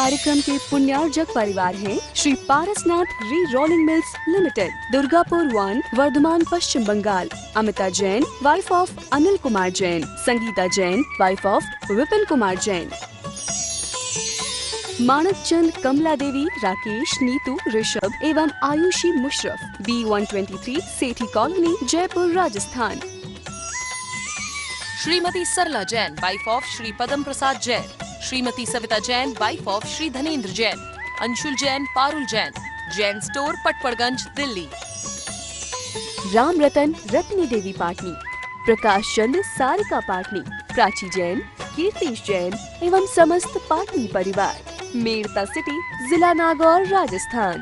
कार्यक्रम के पुण्यार्जक परिवार हैं Shri Parasnath re rolling mills limited, Durgapur 1, Vardhaman, Paschim Bangal. Amita Jain, wife of Anil Kumar Jain. Sangeeta Jain, wife of Vipin Kumar Jain. Manak Chand, Kamla Devi, Rakesh, Neetu, Rishabh एवं Ayushi Musharraf, B123, Sethi colony, Jaipur, Rajasthan. Shrimati Sarla Jain, wife of Shri Padam Prasad Jain. Shrimati Savita Jain, wife of Shri Dhanendra Jain. Anshul Jain, Parul Jain, Jain store, Patparganj, Delhi. Ram Ratan, Ratni देवी पाटनी। प्रकाश चंद, सारिका पाटनी। प्राची जैन, कीर्तिश जैन एवं समस्त पाटनी परिवार। मेड़ता सिटी, जिला नागौर, राजस्थान।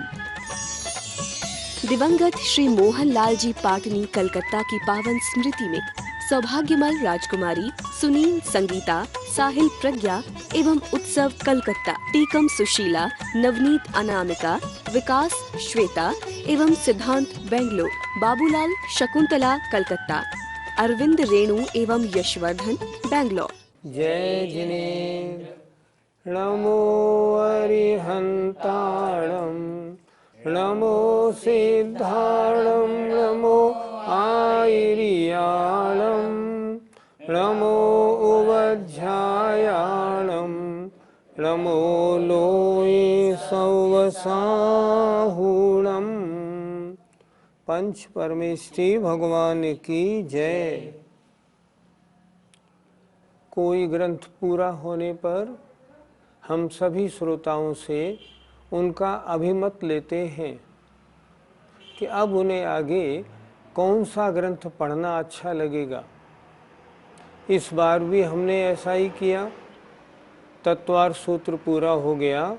दिवंगत श्री मोहन लाल जी पाटनी कलकत्ता की पावन स्मृति में सौभाग्यमल राजकुमारी, सुनील संगीता, साहिल प्रज्ञा एवं उत्सव कलकत्ता, टीकम सुशीला, नवनीत अनामिका, विकास श्वेता एवं सिद्धांत बेंगलोर, बाबूलाल शकुंतला कलकत्ता, अरविंद रेणु एवं यशवर्धन बेंगलोर। जय जिनेन्द्र नमो अरिहंताणं, नमो सिद्धाणं, नमो आयर्याणं, नमो उवध्यायाणं, नमो लोये सौवसाहुणं। पंच परमेष्ठी भगवान की जय। कोई ग्रंथ पूरा होने पर हम सभी श्रोताओं से उनका अभिमत लेते हैं कि अब उन्हें आगे कौन सा ग्रंथ पढ़ना अच्छा लगेगा। इस बार भी हमने ऐसा ही किया। तत्वार सूत्र पूरा हो गया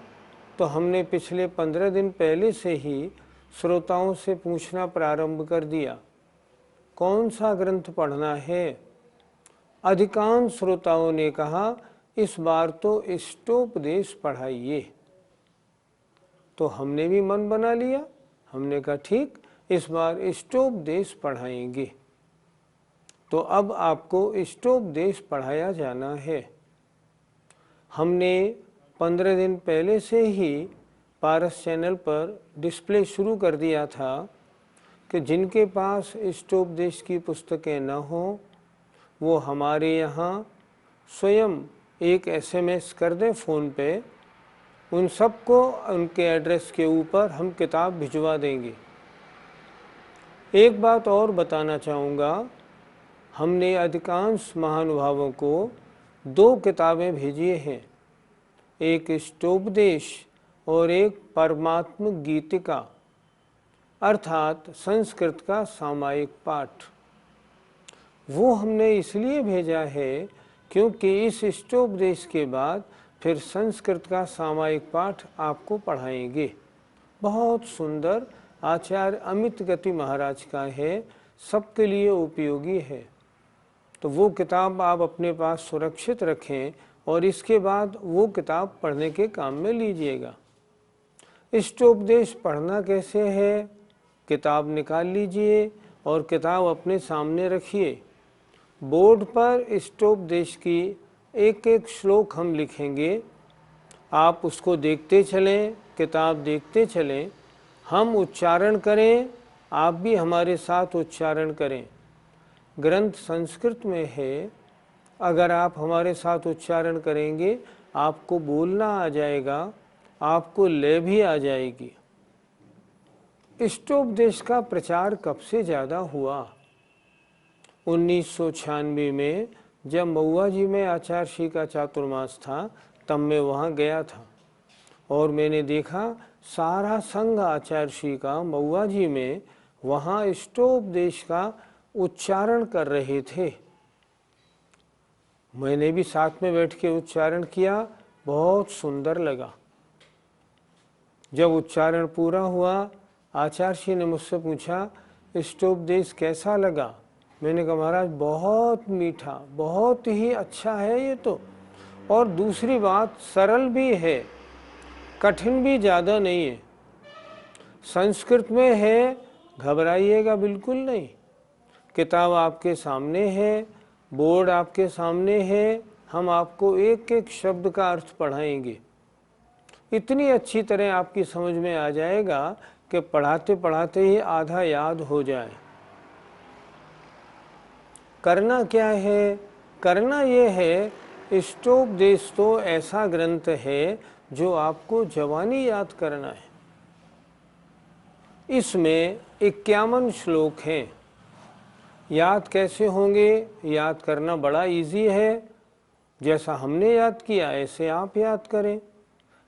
तो हमने पिछले 15 दिन पहले से ही श्रोताओं से पूछना प्रारंभ कर दिया, कौन सा ग्रंथ पढ़ना है। अधिकांश श्रोताओं ने कहा इस बार तो इष्टोपदेश पढ़ाइए। तो हमने भी मन बना लिया, हमने कहा ठीक, इस बार इष्टोपदेश पढ़ाएंगे। तो अब आपको इष्टोपदेश पढ़ाया जाना है। हमने 15 दिन पहले से ही पारस चैनल पर डिस्प्ले शुरू कर दिया था कि जिनके पास इष्टोपदेश की पुस्तकें न हों वो हमारे यहाँ स्वयं एक SMS कर दें फ़ोन पे, उन सबको उनके एड्रेस के ऊपर हम किताब भिजवा देंगे। एक बात और बताना चाहूँगा, हमने अधिकांश महानुभावों को 2 किताबें भेजी हैं, एक इष्टोपदेश और एक परमात्म गीतिका, अर्थात संस्कृत का सामायिक पाठ। वो हमने इसलिए भेजा है क्योंकि इस इष्टोपदेश के बाद फिर संस्कृत का सामायिक पाठ आपको पढ़ाएंगे। बहुत सुंदर, आचार्य अमित गति महाराज का है, सबके लिए उपयोगी है। तो वो किताब आप अपने पास सुरक्षित रखें और इसके बाद वो किताब पढ़ने के काम में लीजिएगा। इष्टोपदेश पढ़ना कैसे है, किताब निकाल लीजिए और किताब अपने सामने रखिए। बोर्ड पर इष्टोपदेश की एक एक श्लोक हम लिखेंगे, आप उसको देखते चलें, किताब देखते चलें, हम उच्चारण करें, आप भी हमारे साथ उच्चारण करें। ग्रंथ संस्कृत में है, अगर आप हमारे साथ उच्चारण करेंगे आपको बोलना आ जाएगा, आपको लय भी आ जाएगी। इष्टोपदेश का प्रचार कब से ज़्यादा हुआ? 1996 में जब महुआ जी में आचार्य श्री का चातुर्मास था, तब मैं वहाँ गया था और मैंने देखा सारा संघ आचार्य श्री का महुआ जी में वहाँ इष्टोपदेश का उच्चारण कर रहे थे। मैंने भी साथ में बैठ के उच्चारण किया, बहुत सुंदर लगा। जब उच्चारण पूरा हुआ, आचार्य श्री ने मुझसे पूछा इष्टोपदेश कैसा लगा। मैंने कहा महाराज बहुत मीठा, बहुत ही अच्छा है ये तो, और दूसरी बात सरल भी है, कठिन भी ज़्यादा नहीं है। संस्कृत में है, घबराइएगा बिल्कुल नहीं। किताब आपके सामने है, बोर्ड आपके सामने है, हम आपको एक एक शब्द का अर्थ पढ़ाएंगे। इतनी अच्छी तरह आपकी समझ में आ जाएगा कि पढ़ाते पढ़ाते ही आधा याद हो जाए। करना क्या है? करना ये है, इष्टोपदेश तो ऐसा ग्रंथ है जो आपको जवानी याद करना है। इसमें 51 श्लोक हैं। याद कैसे होंगे? याद करना बड़ा इजी है। जैसा हमने याद किया ऐसे आप याद करें।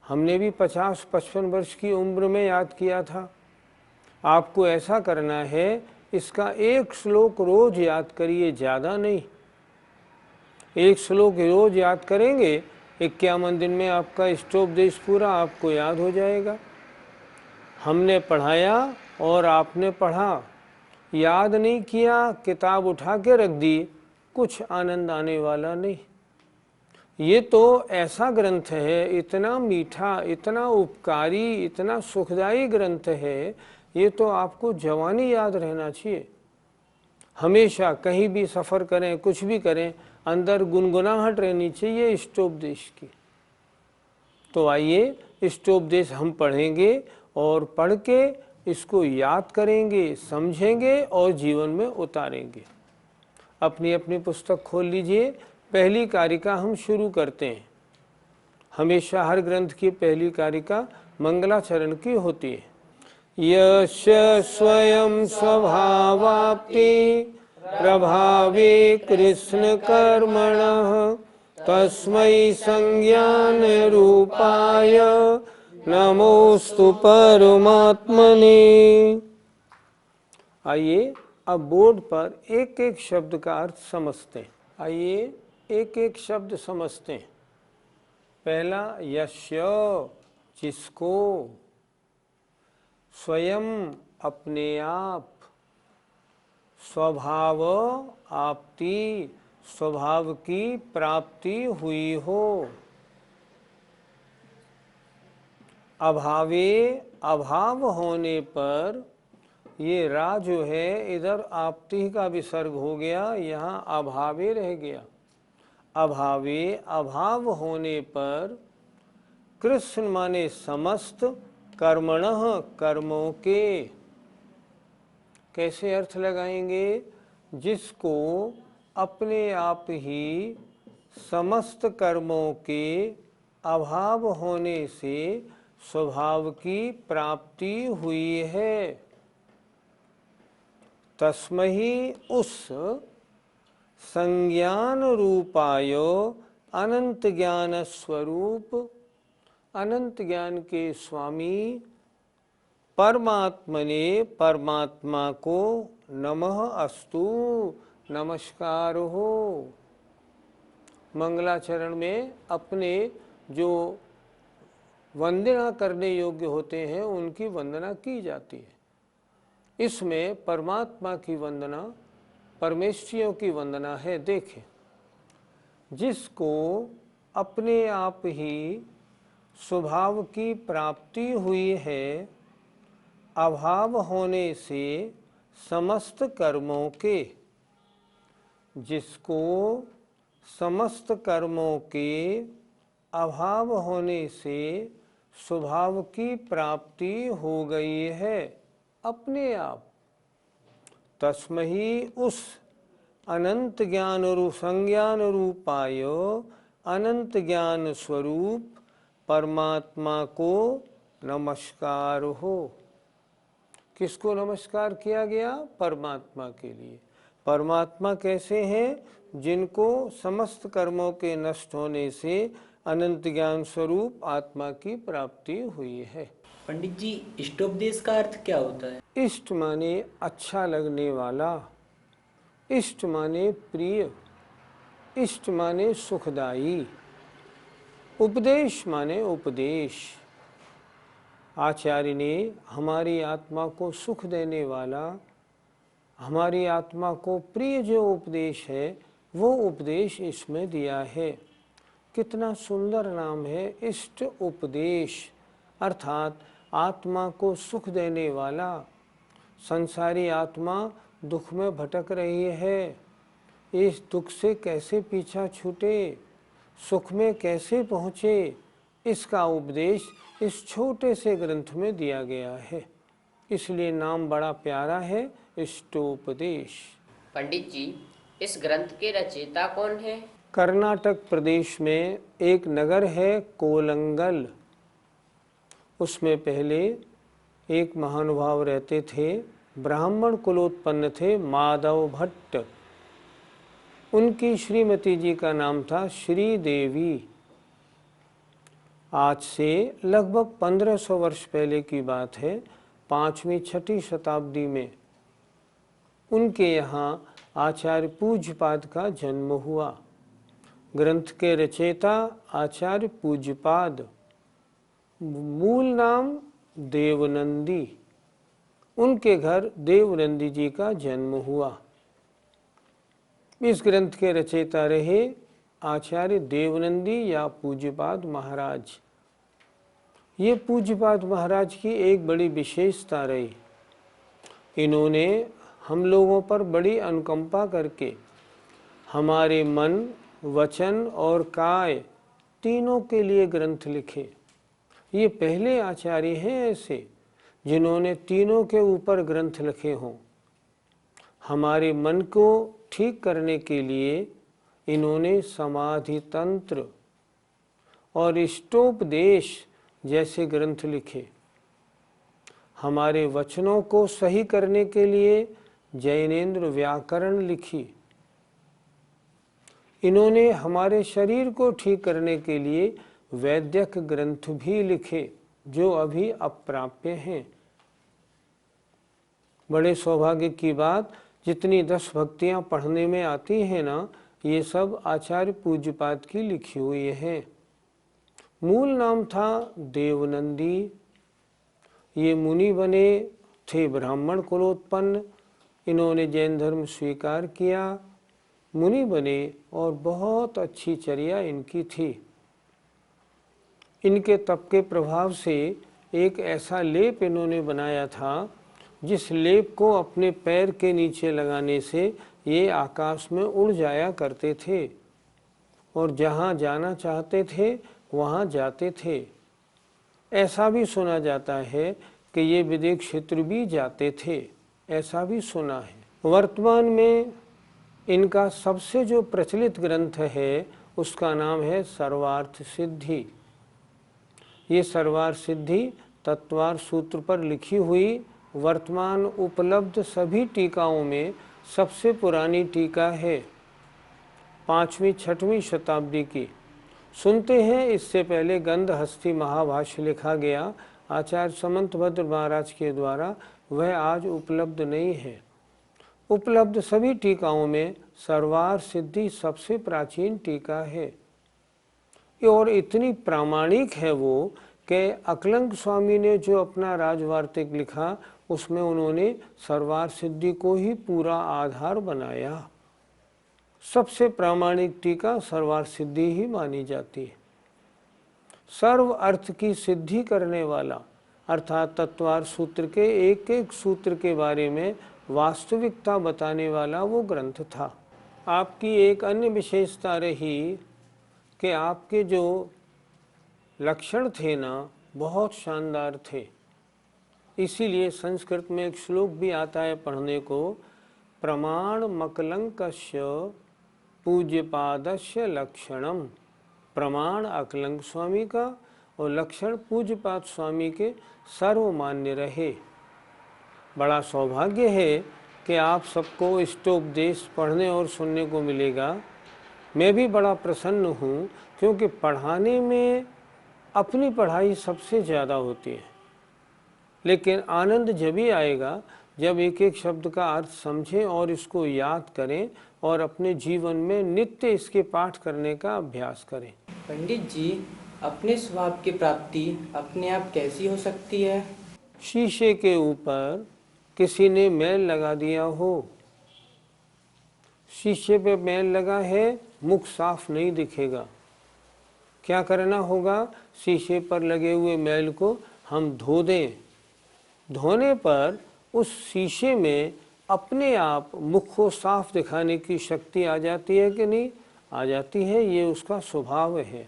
हमने भी 50-55 वर्ष की उम्र में याद किया था। आपको ऐसा करना है, इसका एक श्लोक रोज याद करिए, ज़्यादा नहीं। एक श्लोक रोज याद करेंगे, 51 दिन में आपका इष्टोपदेश पूरा आपको याद हो जाएगा। हमने पढ़ाया और आपने पढ़ा, याद नहीं किया, किताब उठा के रख दी, कुछ आनंद आने वाला नहीं। ये तो ऐसा ग्रंथ है, इतना मीठा, इतना उपकारी, इतना सुखदायी ग्रंथ है, ये तो आपको जवानी याद रहना चाहिए। हमेशा कहीं भी सफ़र करें, कुछ भी करें, अंदर गुनगुनाहट रहनी चाहिए इष्टोपदेश की। तो आइए इष्टोपदेश हम पढ़ेंगे और पढ़ के इसको याद करेंगे, समझेंगे और जीवन में उतारेंगे। अपनी अपनी पुस्तक खोल लीजिए। पहली कारिका हम शुरू करते हैं। हमेशा हर ग्रंथ की पहली कारिका मंगलाचरण की होती है। यस्य स्वयं स्वभावाप्ति प्रभावे कृष्ण कर्मणः तस्मै संज्ञान रूपाय नमोस्तु परमात्मने। आइए अब बोर्ड पर एक एक शब्द का अर्थ समझते हैं। आइए एक एक शब्द समझते हैं। पहला यस्य, जिसको, स्वयं, अपने आप, स्वभाव, आपति, स्वभाव की प्राप्ति हुई हो, अभावे, अभाव होने पर, ये रा जो है इधर आपति का विसर्ग हो गया, यहाँ अभावे रह गया। अभावे, अभाव होने पर, कृष्ण माने समस्त, कर्मणः, कर्मों के। कैसे अर्थ लगाएंगे? जिसको अपने आप ही समस्त कर्मों के अभाव होने से स्वभाव की प्राप्ति हुई है, तस्मै, उस संज्ञान रूपायो, अनंत ज्ञान स्वरूप, अनंत ज्ञान के स्वामी परमात्मने, परमात्मा को नमः अस्तु, नमस्कार हो। मंगलाचरण में अपने जो वंदना करने योग्य होते हैं उनकी वंदना की जाती है। इसमें परमात्मा की वंदना, परमेश्वरियों की वंदना है। देखें, जिसको अपने आप ही स्वभाव की प्राप्ति हुई है, अभाव होने से समस्त कर्मों के, जिसको समस्त कर्मों के अभाव होने से स्वभाव की प्राप्ति हो गई है अपने आप, तस्मै, उस अनंत ज्ञान रूप, संज्ञान रूपाय, अनंत ज्ञान स्वरूप परमात्मा को नमस्कार हो। किसको नमस्कार किया गया? परमात्मा के लिए। परमात्मा कैसे हैं? जिनको समस्त कर्मों के नष्ट होने से अनंत ज्ञान स्वरूप आत्मा की प्राप्ति हुई है। पंडित जी, इष्टोपदेश का अर्थ क्या होता है? इष्ट माने अच्छा लगने वाला, इष्ट माने प्रिय, इष्ट माने सुखदाई, उपदेश माने उपदेश। आचार्य ने हमारी आत्मा को सुख देने वाला, हमारी आत्मा को प्रिय जो उपदेश है वो उपदेश इसमें दिया है। कितना सुंदर नाम है, इष्ट उपदेश, अर्थात आत्मा को सुख देने वाला। संसारी आत्मा दुख में भटक रही है, इस दुख से कैसे पीछा छूटे, सुख में कैसे पहुँचे, इसका उपदेश इस छोटे से ग्रंथ में दिया गया है, इसलिए नाम बड़ा प्यारा है, इष्टोपदेश। पंडित जी, इस ग्रंथ के रचयिता कौन है? कर्नाटक प्रदेश में एक नगर है कोलंगल, उसमें पहले एक महानुभाव रहते थे, ब्राह्मण कुलोत्पन्न थे, माधव भट्ट। उनकी श्रीमती जी का नाम था श्रीदेवी। आज से लगभग 1500 वर्ष पहले की बात है, 5वीं-6वीं शताब्दी में उनके यहाँ आचार्य पूज्यपाद का जन्म हुआ। ग्रंथ के रचयिता आचार्य पूज्यपाद, मूल नाम देवनंदी। उनके घर देवनंदी जी का जन्म हुआ। इस ग्रंथ के रचयिता रहे आचार्य देवनंदी या पूज्यपाद महाराज। ये पूज्यपाद महाराज की एक बड़ी विशेषता रही, इन्होंने हम लोगों पर बड़ी अनुकंपा करके हमारे मन, वचन और काय तीनों के लिए ग्रंथ लिखे। ये पहले आचार्य हैं ऐसे जिन्होंने तीनों के ऊपर ग्रंथ लिखे हों। हमारे मन को ठीक करने के लिए इन्होंने समाधि तंत्र और इष्टोपदेश जैसे ग्रंथ लिखे। हमारे वचनों को सही करने के लिए जैनेन्द्र व्याकरण लिखी। इन्होंने हमारे शरीर को ठीक करने के लिए वैद्यक ग्रंथ भी लिखे, जो अभी अप्राप्य हैं। बड़े सौभाग्य की बात, जितनी 10 भक्तियां पढ़ने में आती हैं ना, ये सब आचार्य पूज्यपाद की लिखी हुई है। मूल नाम था देवनंदी। ये मुनि बने थे, ब्राह्मण कुलोत्पन्न। इन्होंने जैन धर्म स्वीकार किया, मुनि बने और बहुत अच्छी चर्या इनकी थी। इनके तप के प्रभाव से एक ऐसा लेप इन्होंने बनाया था, जिस लेप को अपने पैर के नीचे लगाने से ये आकाश में उड़ जाया करते थे और जहाँ जाना चाहते थे वहाँ जाते थे। ऐसा भी सुना जाता है कि ये विदेश क्षेत्र भी जाते थे, ऐसा भी सुना है। वर्तमान में इनका सबसे जो प्रचलित ग्रंथ है उसका नाम है सर्वार्थ सिद्धि। ये सर्वार्थ सिद्धि तत्वार्थ सूत्र पर लिखी हुई वर्तमान उपलब्ध सभी टीकाओं में सबसे पुरानी टीका है, 5वीं-6वीं शताब्दी की। सुनते हैं इससे पहले गंधहस्ती महाभाष्य लिखा गया आचार्य समंतभद्र महाराज के द्वारा, वह आज उपलब्ध नहीं है। उपलब्ध सभी टीकाओं में सर्वार्थ सिद्धि सबसे प्राचीन टीका है और इतनी प्रामाणिक है वो कि अकलंक स्वामी ने जो अपना राजवार्तिक लिखा उसमें उन्होंने सर्वार्थ सिद्धि को ही पूरा आधार बनाया। सबसे प्रामाणिक टीका सर्वार्थ सिद्धि ही मानी जाती है। सर्व अर्थ की सिद्धि करने वाला, अर्थात तत्वार्थ सूत्र के एक एक सूत्र के बारे में वास्तविकता बताने वाला वो ग्रंथ था। आपकी एक अन्य विशेषता रही कि आपके जो लक्षण थे ना, बहुत शानदार थे। इसीलिए संस्कृत में एक श्लोक भी आता है पढ़ने को, प्रमाण मकलंकस्य पूज्यपादस्य लक्षणम। प्रमाण अकलंक स्वामी का और लक्षण पूज्यपाद स्वामी के सर्वमान्य रहे। बड़ा सौभाग्य है कि आप सबको इष्टोपदेश पढ़ने और सुनने को मिलेगा। मैं भी बड़ा प्रसन्न हूँ, क्योंकि पढ़ाने में अपनी पढ़ाई सबसे ज़्यादा होती है, लेकिन आनंद जब ही आएगा जब एक एक शब्द का अर्थ समझें और इसको याद करें और अपने जीवन में नित्य इसके पाठ करने का अभ्यास करें। पंडित जी, अपने स्वभाव की प्राप्ति अपने आप कैसी हो सकती है? शीशे के ऊपर किसी ने मैल लगा दिया हो, शीशे पे मैल लगा है, मुख साफ नहीं दिखेगा। क्या करना होगा? शीशे पर लगे हुए मैल को हम धो दें। धोने पर उस शीशे में अपने आप मुख को साफ दिखाने की शक्ति आ जाती है कि नहीं? आ जाती है, ये उसका स्वभाव है।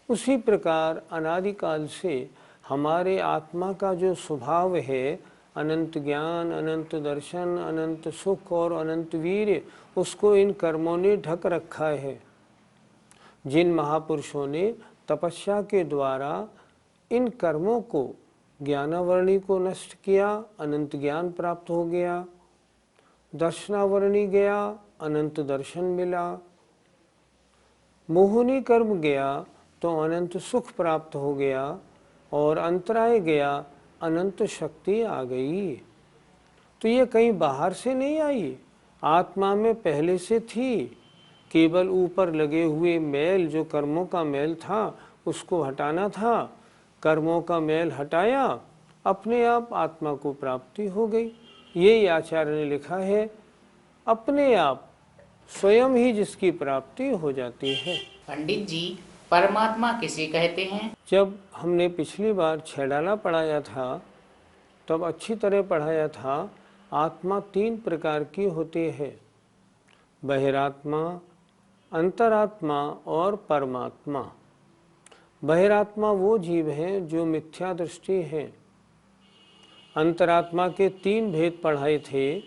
उसी प्रकार अनादिकाल से हमारे आत्मा का जो स्वभाव है, अनंत ज्ञान, अनंत दर्शन, अनंत सुख और अनंत वीर्य, उसको इन कर्मों ने ढक रखा है। जिन महापुरुषों ने तपस्या के द्वारा इन कर्मों को, ज्ञानावरणी को नष्ट किया, अनंत ज्ञान प्राप्त हो गया, दर्शनावरणी गया, अनंत दर्शन मिला, मोहिनी कर्म गया तो अनंत सुख प्राप्त हो गया, और अंतराय गया, अनंत शक्ति आ गई। तो ये कहीं बाहर से नहीं आई, आत्मा में पहले से थी। केवल ऊपर लगे हुए मैल, जो कर्मों का मैल था, उसको हटाना था। कर्मों का मैल हटाया, अपने आप आत्मा को प्राप्ति हो गई। यही आचार्य ने लिखा है, अपने आप स्वयं ही जिसकी प्राप्ति हो जाती है। पंडित जी, परमात्मा किसे कहते हैं? जब हमने पिछली बार छेड़ाला पढ़ाया था तब अच्छी तरह पढ़ाया था। आत्मा 3 प्रकार की होती है, बहिरात्मा, अंतरात्मा और परमात्मा। बहिरात्मा वो जीव हैं जो मिथ्या दृष्टि है। अंतरात्मा के 3 भेद पढ़ाए थे।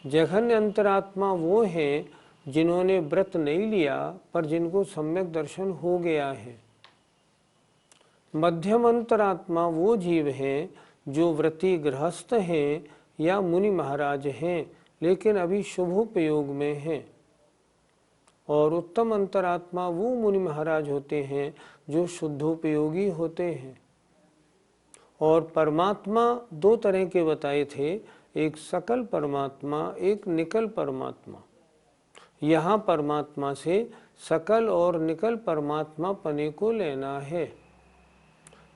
जघन्य अंतरात्मा वो हैं जिन्होंने व्रत नहीं लिया पर जिनको सम्यक दर्शन हो गया है। मध्यम अंतरात्मा वो जीव हैं जो व्रती गृहस्थ हैं या मुनि महाराज हैं, लेकिन अभी शुभोपयोग में हैं। और उत्तम अंतरात्मा वो मुनि महाराज होते हैं जो शुद्धोपयोगी होते हैं। और परमात्मा 2 तरह के बताए थे, एक सकल परमात्मा, एक निकल परमात्मा। यहाँ परमात्मा से सकल और निकल परमात्मा पने को लेना है।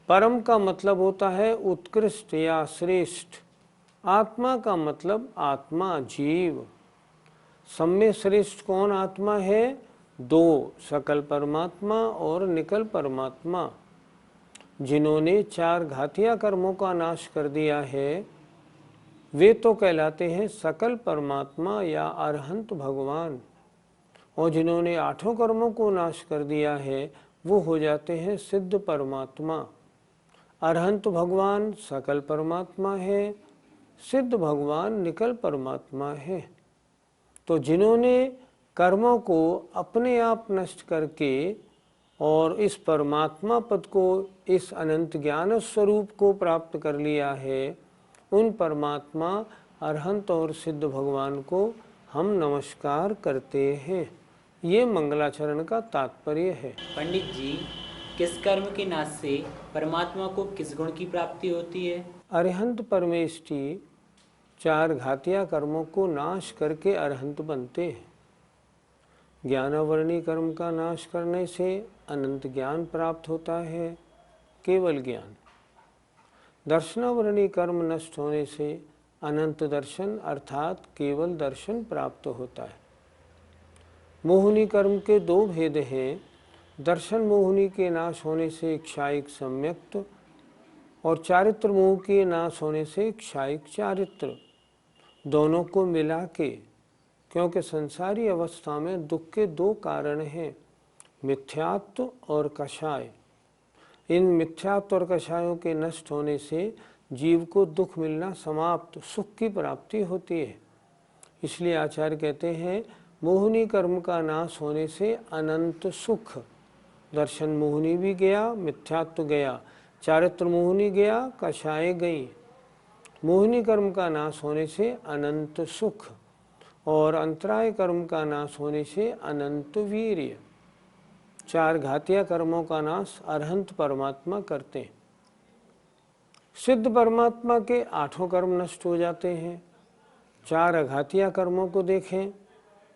परम का मतलब होता है उत्कृष्ट या श्रेष्ठ। आत्मा का मतलब आत्मा, जीव। सब में श्रेष्ठ कौन आत्मा है? 2, सकल परमात्मा और निकल परमात्मा। जिन्होंने 4 घातिया कर्मों का नाश कर दिया है, वे तो कहलाते हैं सकल परमात्मा या अरहंत भगवान। और जिन्होंने 8 कर्मों को नाश कर दिया है, वो हो जाते हैं सिद्ध परमात्मा। अरहंत भगवान सकल परमात्मा है, सिद्ध भगवान निकल परमात्मा है। तो जिन्होंने कर्मों को अपने आप नष्ट करके और इस परमात्मा पद को, इस अनंत ज्ञान स्वरूप को प्राप्त कर लिया है, उन परमात्मा अरहंत और सिद्ध भगवान को हम नमस्कार करते हैं। ये मंगलाचरण का तात्पर्य है। पंडित जी, किस कर्म के नाश से परमात्मा को किस गुण की प्राप्ति होती है? अरहंत परमेष्ठी 4 घातिया कर्मों को नाश करके अरहंत बनते हैं। ज्ञानावरणी कर्म का नाश करने से अनंत ज्ञान प्राप्त होता है, केवल ज्ञान। दर्शनावरणी कर्म नष्ट होने से अनंत दर्शन अर्थात केवल दर्शन प्राप्त होता है। मोहिनी कर्म के 2 भेद हैं। दर्शन मोहिनी के नाश होने से क्षायिक सम्यक्त, और चारित्र मोह के नाश होने से क्षायिक चारित्र। दोनों को मिला के, क्योंकि संसारी अवस्था में दुख के 2 कारण हैं, मिथ्यात्व और कषाय। इन मिथ्यात्व और कषायों के नष्ट होने से जीव को दुख मिलना समाप्त, सुख की प्राप्ति होती है। इसलिए आचार्य कहते हैं, मोहिनी कर्म का नाश होने से अनंत सुख। दर्शन मोहिनी भी गया, मिथ्यात्व गया, चारित्र मोहिनी गया, कषाय गई। मोहिनी कर्म का नाश होने से अनंत सुख, और अंतराय कर्म का नाश होने से अनंत वीर्य। 4 घातिया कर्मों का नाश अरहंत परमात्मा करते हैं। सिद्ध परमात्मा के 8 कर्म नष्ट हो जाते हैं। 4 अघातिया कर्मों को देखें।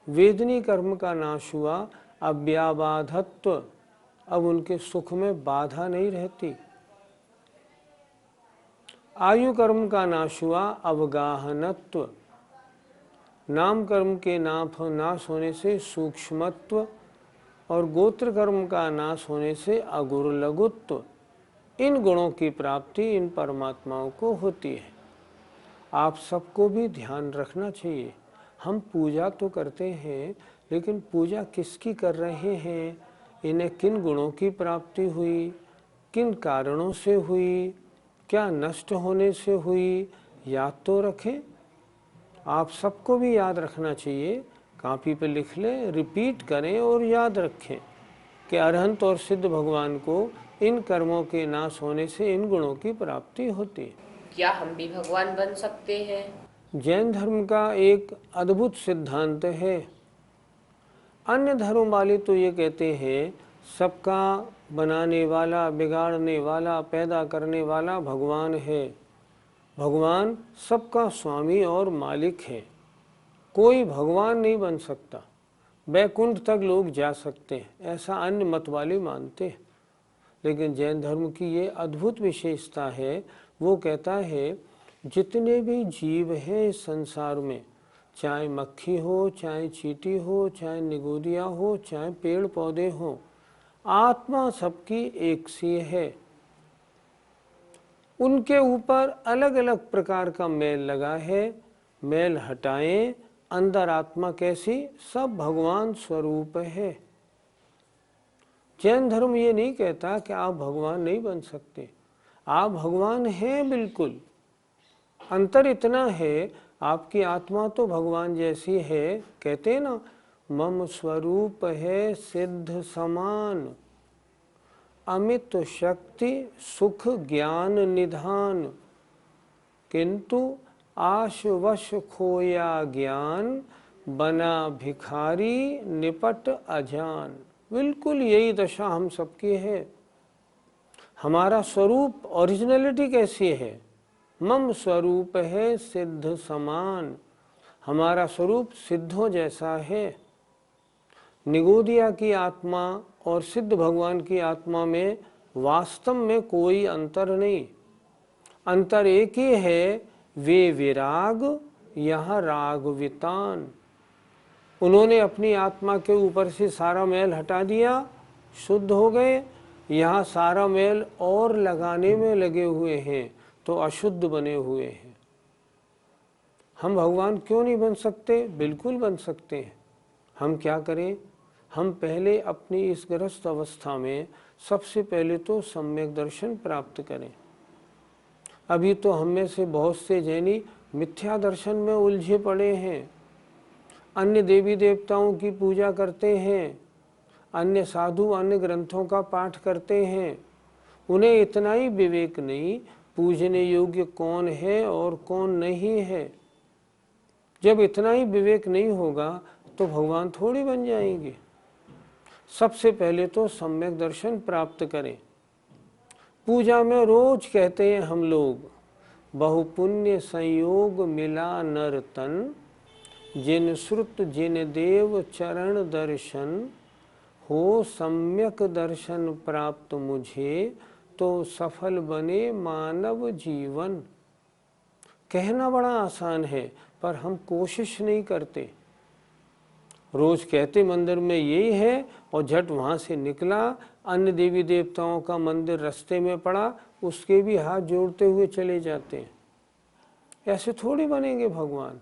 वेदनी कर्म का नाश हुआ, अव्याबाधत्व, अब उनके सुख में बाधा नहीं रहती। आयु कर्म का नाश हुआ, अवगाहनत्व। नाम कर्म के नाश होने से सूक्ष्मत्व, और गोत्र कर्म का नाश होने से अगुरलघुत्व। इन गुणों की प्राप्ति इन परमात्माओं को होती है। आप सबको भी ध्यान रखना चाहिए। हम पूजा तो करते हैं, लेकिन पूजा किसकी कर रहे हैं, इन्हें किन गुणों की प्राप्ति हुई, किन कारणों से हुई, क्या नष्ट होने से हुई, याद तो रखें। आप सबको भी याद रखना चाहिए, कॉपी पे लिख लें, रिपीट करें और याद रखें कि अरहंत और सिद्ध भगवान को इन कर्मों के नाश होने से इन गुणों की प्राप्ति होती है। क्या हम भी भगवान बन सकते हैं? जैन धर्म का एक अद्भुत सिद्धांत है। अन्य धर्म वाले तो ये कहते हैं सबका बनाने वाला, बिगाड़ने वाला, पैदा करने वाला भगवान है। भगवान सबका स्वामी और मालिक है, कोई भगवान नहीं बन सकता। वैकुंठ तक लोग जा सकते हैं, ऐसा अन्य मत वाले मानते हैं। लेकिन जैन धर्म की ये अद्भुत विशेषता है, वो कहता है जितने भी जीव हैं इस संसार में, चाहे मक्खी हो, चाहे चींटी हो, चाहे निगोदिया हो, चाहे पेड़ पौधे हो, आत्मा सबकी एक सी है। उनके ऊपर अलग अलग प्रकार का मैल लगा है, मैल हटाएं, अंदर आत्मा कैसी, सब भगवान स्वरूप है। जैन धर्म ये नहीं कहता कि आप भगवान नहीं बन सकते, आप भगवान हैं बिल्कुल। अंतर इतना है, आपकी आत्मा तो भगवान जैसी है। कहते हैं ना, मम स्वरूप है सिद्ध समान, अमित शक्ति सुख ज्ञान निधान, किंतु आश वश खोया ज्ञान, बना भिखारी निपट अजान। बिल्कुल यही दशा हम सबकी है। हमारा स्वरूप, ओरिजिनलिटी कैसी है? मम स्वरूप है सिद्ध समान, हमारा स्वरूप सिद्धों जैसा है। निगोदिया की आत्मा और सिद्ध भगवान की आत्मा में वास्तव में कोई अंतर नहीं। अंतर एक ही है, वे विराग, यहाँ राग वितान। उन्होंने अपनी आत्मा के ऊपर से सारा मैल हटा दिया, शुद्ध हो गए। यहाँ सारा मैल और लगाने में लगे हुए हैं, तो अशुद्ध बने हुए हैं। हम भगवान क्यों नहीं बन सकते? बिल्कुल बन सकते हैं। हम क्या करें? हम पहले अपनी इस गृहस्थ अवस्था में सबसे पहले तो सम्यक दर्शन प्राप्त करें। अभी तो हम में से बहुत से जैनी मिथ्या दर्शन में उलझे पड़े हैं, अन्य देवी देवताओं की पूजा करते हैं, अन्य साधु अन्य ग्रंथों का पाठ करते हैं। उन्हें इतना ही विवेक नहीं पूजने योग्य कौन है और कौन नहीं है। जब इतना ही विवेक नहीं होगा तो भगवान थोड़ी बन जाएंगे। सबसे पहले तो सम्यक दर्शन प्राप्त करें। पूजा में रोज कहते हैं हम लोग, बहुपुण्य संयोग मिला नर तन, जिन श्रुत जिन देव चरण दर्शन, हो सम्यक दर्शन प्राप्त मुझे, तो सफल बने मानव जीवन। कहना बड़ा आसान है, पर हम कोशिश नहीं करते। रोज कहते मंदिर में यही है और झट वहाँ से निकला, अन्य देवी देवताओं का मंदिर रास्ते में पड़ा, उसके भी हाथ जोड़ते हुए चले जाते हैं। ऐसे थोड़ी बनेंगे भगवान।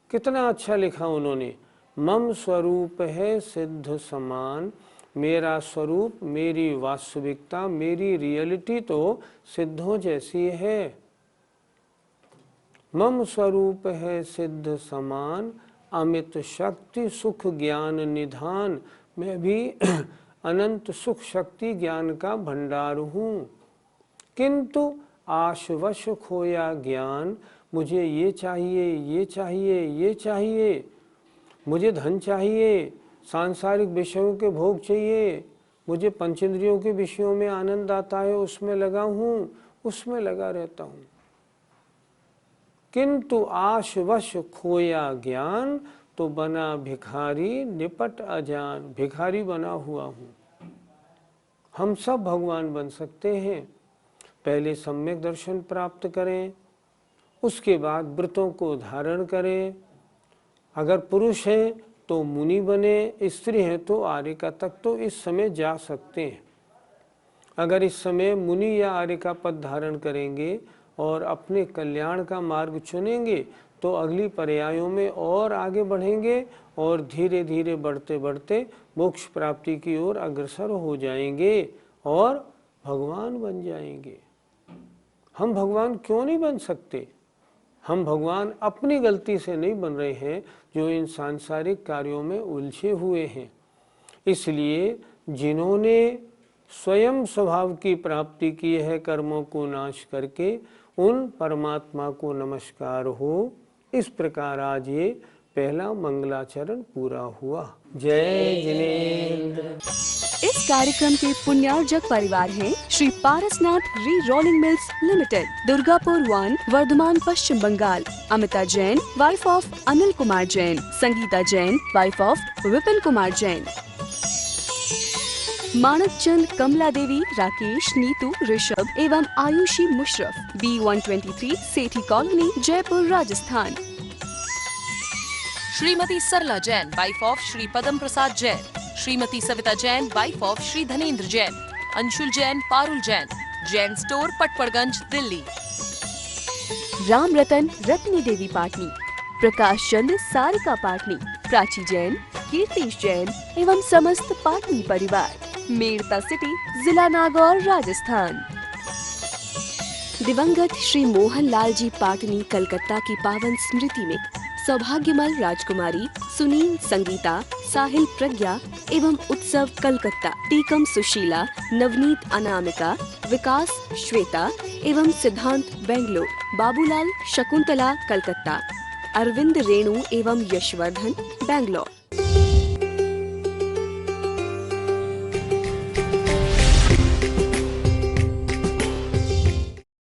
कितना अच्छा लिखा उन्होंने, मम स्वरूप है सिद्ध समान, मेरा स्वरूप, मेरी वास्तविकता, मेरी रियलिटी तो सिद्धों जैसी है। मम स्वरूप है सिद्ध समान, अमित शक्ति सुख ज्ञान निधान। मैं भी अनंत सुख शक्ति ज्ञान का भंडार हूँ, किंतु आशवश खोया ज्ञान। मुझे ये चाहिए, ये चाहिए, ये चाहिए, मुझे धन चाहिए, सांसारिक विषयों के भोग चाहिए, मुझे पंचेंद्रियों के विषयों में आनंद आता है, उसमें लगा हूँ, उसमें लगा रहता हूँ। किंतु आशवश खोया ज्ञान, तो बना भिखारी निपट अजान। भिखारी बना हुआ हूँ। हम सब भगवान बन सकते हैं। पहले सम्यक दर्शन प्राप्त करें, उसके बाद व्रतों को धारण करें। अगर पुरुष हैं तो मुनि बने, स्त्री हैं तो आर्यिका तक तो इस समय जा सकते हैं। अगर इस समय मुनि या आर्यिका पद धारण करेंगे और अपने कल्याण का मार्ग चुनेंगे तो अगली पर्यायों में और आगे बढ़ेंगे और धीरे धीरे बढ़ते बढ़ते मोक्ष प्राप्ति की ओर अग्रसर हो जाएंगे और भगवान बन जाएंगे। हम भगवान क्यों नहीं बन सकते? हम भगवान अपनी गलती से नहीं बन रहे हैं जो इन सांसारिक कार्यों में उलझे हुए हैं। इसलिए जिन्होंने स्वयं स्वभाव की प्राप्ति की है कर्मों को नाश करके, उन परमात्मा को नमस्कार हो। इस प्रकार आज ये पहला मंगलाचरण पूरा हुआ। जय जिनेंद्र। इस कार्यक्रम के पुण्यार्जक परिवार हैं Shri Parasnath re rolling mills limited, Durgapur 1, Vardhaman, Paschim Bangal. Amita Jain, wife of Anil Kumar Jain. Sangeeta Jain, wife of Vipin Kumar Jain. Manak Chand, Kamla Devi, Rakesh, Neetu, Rishabh एवं Ayushi Musharraf, B123 Sethi colony, Jaipur, Rajasthan. Shrimati Sarla Jain, wife of Shri Padam Prasad Jain. Shrimati Savita Jain, wife of Shri Dhanendra Jain. Anshul Jain, Parul Jain, Jain store, Patparganj, Delhi. Ram Ratan, Ratni देवी पाटनी। प्रकाश चंद्र, सारिका पाटनी। प्राची जैन, कीर्तिश जैन एवं समस्त पाटनी परिवार, मेड़ता सिटी, जिला नागौर, राजस्थान। दिवंगत श्री मोहन लाल जी पाटनी कलकत्ता की पावन स्मृति में सौभाग्यमल राजकुमारी सुनील, संगीता, साहिल, प्रज्ञा एवं उत्सव कलकत्ता, टीकम सुशीला, नवनीत अनामिका, विकास श्वेता एवं सिद्धांत बेंगलोर, बाबूलाल शकुंतला कलकत्ता, अरविंद रेणु एवं यशवर्धन बेंगलोर।